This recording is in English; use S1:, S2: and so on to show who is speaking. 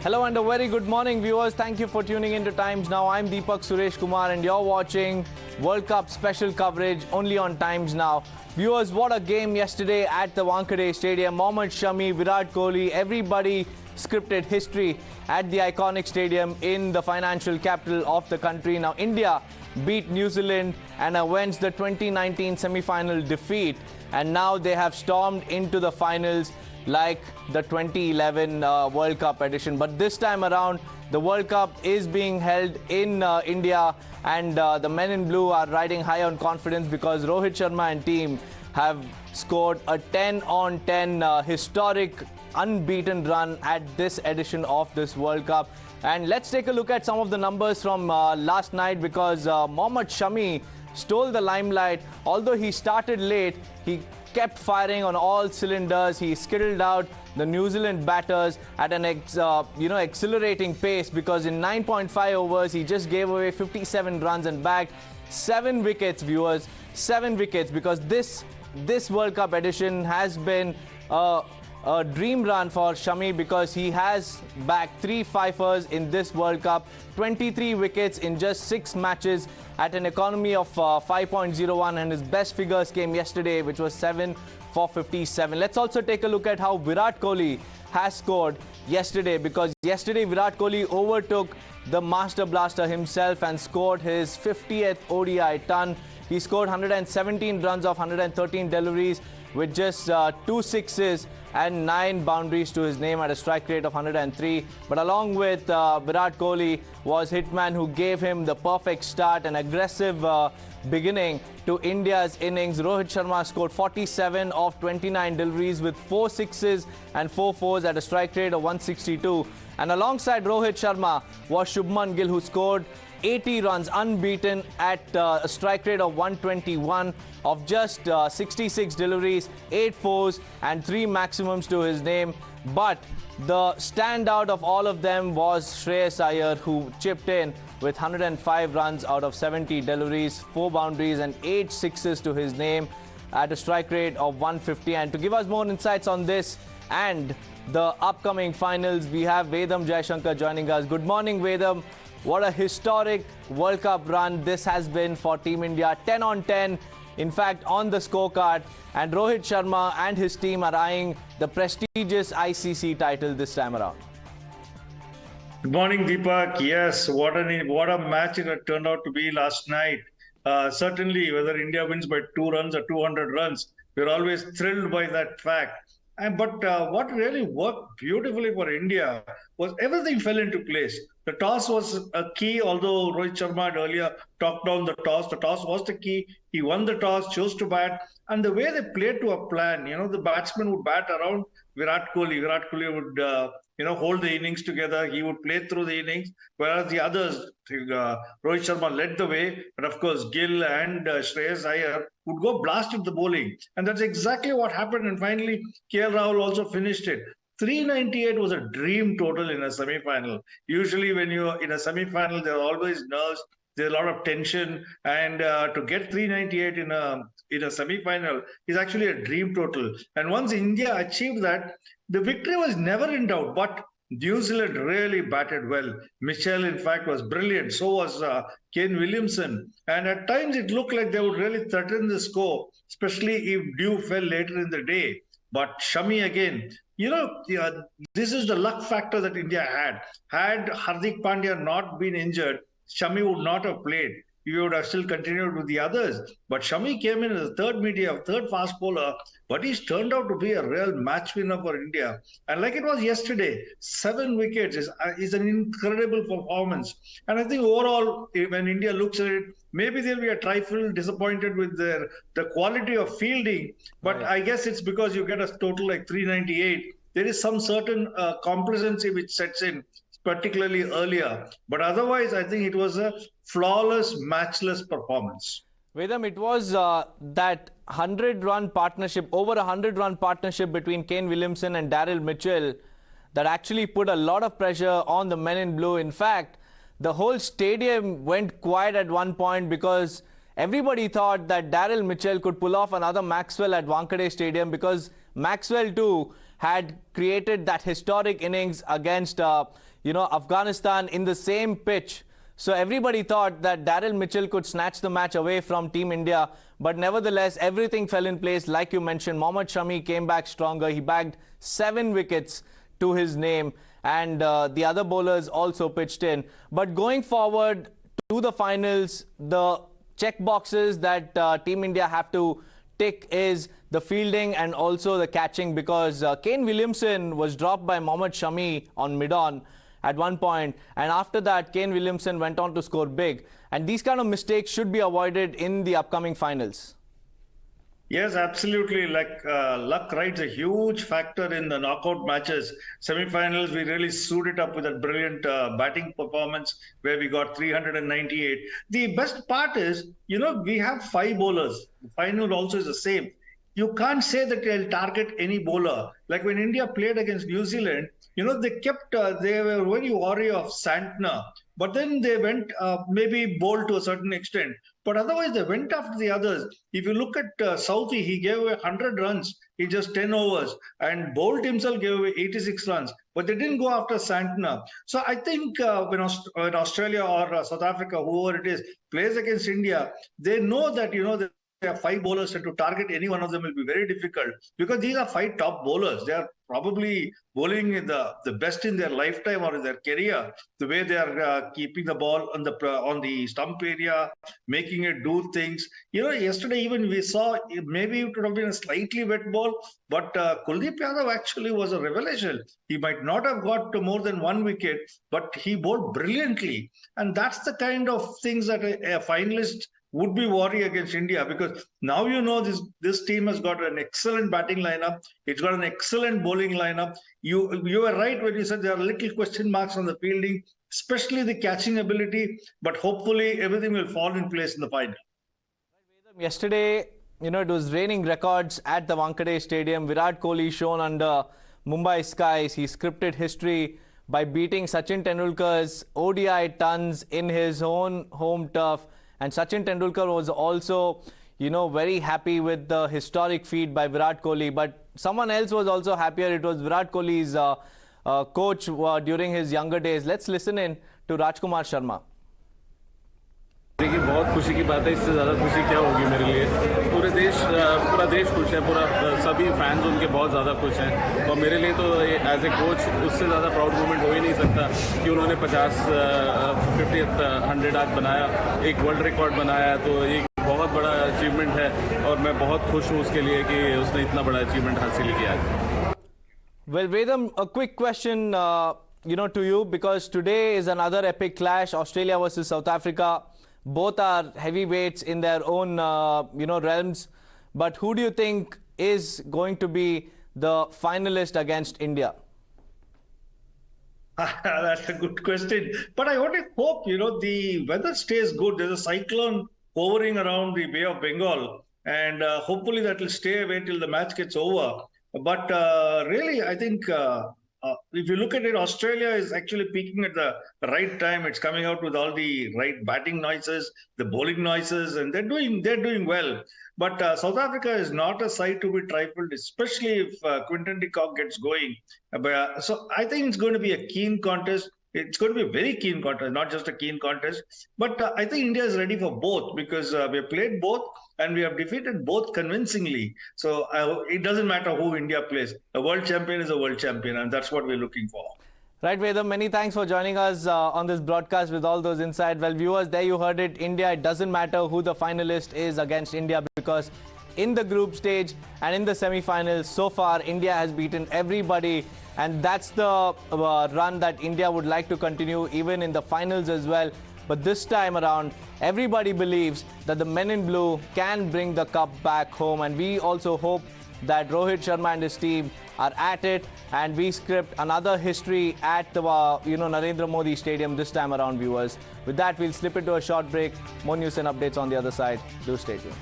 S1: Hello and a very good morning, viewers. Thank you for tuning into Times Now. I'm Deepak Suresh Kumar and you're watching World Cup special coverage only on Times Now. Viewers, what a game yesterday at the Wankhede Stadium. Mohammad Shami, Virat Kohli, everybody scripted history at the iconic stadium in the financial capital of the country. Now, India beat New Zealand and avenged the 2019 semi-final defeat. And now they have stormed into the finals like the 2011 World Cup edition. But this time around, the World Cup is being held in India, and the men in blue are riding high on confidence because Rohit Sharma and team have scored a 10-on-10 historic unbeaten run at this edition of this World Cup. And let's take a look at some of the numbers from last night, because Mohammad Shami stole the limelight. Although he started late, he kept firing on all cylinders. He skittled out the New Zealand batters at an exhilarating pace, because in 9.5 overs he just gave away 57 runs and bagged 7 wickets, viewers. 7 wickets, because this World Cup edition has been a dream run for Shami, because he has bagged 3 fifers in this World Cup, 23 wickets in just 6 matches at an economy of 5.01, and his best figures came yesterday, which was 7 for 57. Let's also take a look at how Virat Kohli has scored yesterday, because yesterday Virat Kohli overtook the Master Blaster himself and scored his 50th ODI ton. He scored 117 runs off 113 deliveries with just 2 sixes and 9 boundaries to his name at a strike rate of 103. But along with Virat Kohli was hitman who gave him the perfect start, an aggressive beginning to India's innings. Rohit Sharma scored 47 of 29 deliveries with 4 sixes and 4 fours at a strike rate of 162. And alongside Rohit Sharma was Shubman Gill, who scored 80 runs unbeaten at a strike rate of 121 of just 66 deliveries, 8 fours and 3 maximums to his name. But the standout of all of them was Shreyas Iyer, who chipped in with 105 runs out of 70 deliveries, 4 boundaries and 8 sixes to his name at a strike rate of 150. And to give us more insights on this and the upcoming finals, we have Vedam Jaishankar joining us. Good morning, Vedam. What a historic World Cup run this has been for Team India. 10-on-10, in fact, on the scorecard. And Rohit Sharma and his team are eyeing the prestigious ICC title this time around.
S2: Good morning, Deepak. Yes, what a match it had turned out to be last night. Certainly, whether India wins by 2 runs or 200 runs, we're always thrilled by that fact. But what really worked beautifully for India was everything fell into place. The toss was a key, although Rohit Sharma had earlier talked down the toss. The toss was the key. He won the toss, chose to bat. And the way they played to a plan, the batsman would bat around Virat Kohli. Virat Kohli would, hold the innings together. He would play through the innings, whereas the others, Rohit Sharma led the way. But of course, Gill and Shreyas Iyer would go blast at the bowling. And that's exactly what happened. And finally, KL Rahul also finished it. 398 was a dream total in a semi-final. Usually when you're in a semi-final, there are always nerves, there's a lot of tension, and to get 398 in a semi-final is actually a dream total. And once India achieved that, the victory was never in doubt, but New Zealand really batted well. Mitchell, in fact, was brilliant. So was Kane Williamson. And at times it looked like they would really threaten the score, especially if dew fell later in the day. But Shami again, this is the luck factor that India had. Had Hardik Pandya not been injured, Shami would not have played. We would have still continued with the others. But Shami came in as a third fast bowler, but he's turned out to be a real match winner for India. And like it was yesterday, 7 wickets is an incredible performance. And I think overall, when India looks at it, maybe they'll be a trifle disappointed with the quality of fielding. But right. I guess it's because you get a total like 398. There is some certain complacency which sets in, particularly earlier. But otherwise, I think it was a flawless, matchless performance.
S1: Vedam, it was that 100-run partnership, over a 100-run partnership between Kane Williamson and Daryl Mitchell that actually put a lot of pressure on the men in blue. In fact, the whole stadium went quiet at one point because everybody thought that Daryl Mitchell could pull off another Maxwell at Wankhede Stadium, because Maxwell too had created that historic innings against, Afghanistan in the same pitch. So everybody thought that Daryl Mitchell could snatch the match away from Team India. But nevertheless, everything fell in place. Like you mentioned, Mohammad Shami came back stronger. He bagged 7 wickets to his name. And the other bowlers also pitched in. But going forward to the finals, the check boxes that Team India have to tick is the fielding and also the catching, because Kane Williamson was dropped by Mohammad Shami on mid-on at one point, and after that Kane Williamson went on to score big, and these kind of mistakes should be avoided in the upcoming finals.
S2: Yes, absolutely. Luck rides a huge factor in the knockout matches. Semi-finals, we really suited up with a brilliant batting performance where we got 398. The best part is, we have 5 bowlers. The final also is the same. You can't say that they'll target any bowler. Like when India played against New Zealand, they were very wary of Santner. But then they went maybe bowled to a certain extent. But otherwise, they went after the others. If you look at Southee, he gave away 100 runs in just 10 overs. And Bolt himself gave away 86 runs. But they didn't go after Santner. So I think when Australia or South Africa, whoever it is, plays against India, they know that, there are 5 bowlers, and to target any one of them will be very difficult, because these are 5 top bowlers. They are probably bowling the best in their lifetime or in their career. The way they are keeping the ball on the stump area, making it do things. Yesterday even we saw maybe it would have been a slightly wet ball, but Kuldeep Yadav actually was a revelation. He might not have got to more than 1 wicket, but he bowled brilliantly, and that's the kind of things that a finalist would be worry against India, because now this team has got an excellent batting lineup. It's got an excellent bowling lineup. You were right when you said there are little question marks on the fielding, especially the catching ability, but hopefully everything will fall in place in the final.
S1: Yesterday, it was raining records at the Wankhede Stadium. Virat Kohli shone under Mumbai skies. He scripted history by beating Sachin Tendulkar's ODI tons in his own home turf. And Sachin Tendulkar was also, very happy with the historic feat by Virat Kohli. But someone else was also happier. It was Virat Kohli's coach during his younger days. Let's listen in to Rajkumar Sharma.
S3: देखिए, बहुत खुशी की बात है। इससे ज़्यादा खुशी क्या होगी मेरे लिए। पूरा देश खुश है, सभी फैंस उनके बहुत ज़्यादा खुश हैं, और मेरे लिए तो एज ए कोच उससे ज़्यादा प्राउड मोमेंट हो ही नहीं सकता कि उन्होंने 50th 100 आज बनाया, एक वर्ल्ड रिकॉर्ड बनाया, तो एक बहुत बड़ा अचीवमेंट है, और मैं बहुत खुश हूँ उसके लिए कि उसने इतना बड़ा अचीवमेंट हासिल किया है।
S1: Well, Vedam, a quick question, to you, because today is another epic clash, Australia versus South Africa. Both are heavyweights in their own, realms. But who do you think is going to be the finalist against India?
S2: That's a good question. But I only hope, the weather stays good. There's a cyclone hovering around the Bay of Bengal, and hopefully that will stay away till the match gets over. But really, I think if you look at it, Australia is actually peaking at the right time. It's coming out with all the right batting noises, the bowling noises, and they're doing well. But South Africa is not a side to be trifled, especially if Quinton de Kock gets going. So I think it's going to be a keen contest. It's going to be a very keen contest, not just a keen contest. But I think India is ready for both, because we have played both and we have defeated both convincingly. So it doesn't matter who India plays. A world champion is a world champion, and that's what we're looking for.
S1: Right, Vedam, many thanks for joining us on this broadcast with all those insights. Well, viewers, there you heard it. India, it doesn't matter who the finalist is against India, because in the group stage and in the semi-finals, so far, India has beaten everybody. And that's the run that India would like to continue even in the finals as well. But this time around, everybody believes that the men in blue can bring the cup back home. And we also hope that Rohit Sharma and his team are at it, and we script another history at the Narendra Modi Stadium this time around, viewers. With that, we'll slip into a short break. More news and updates on the other side. Do stay tuned.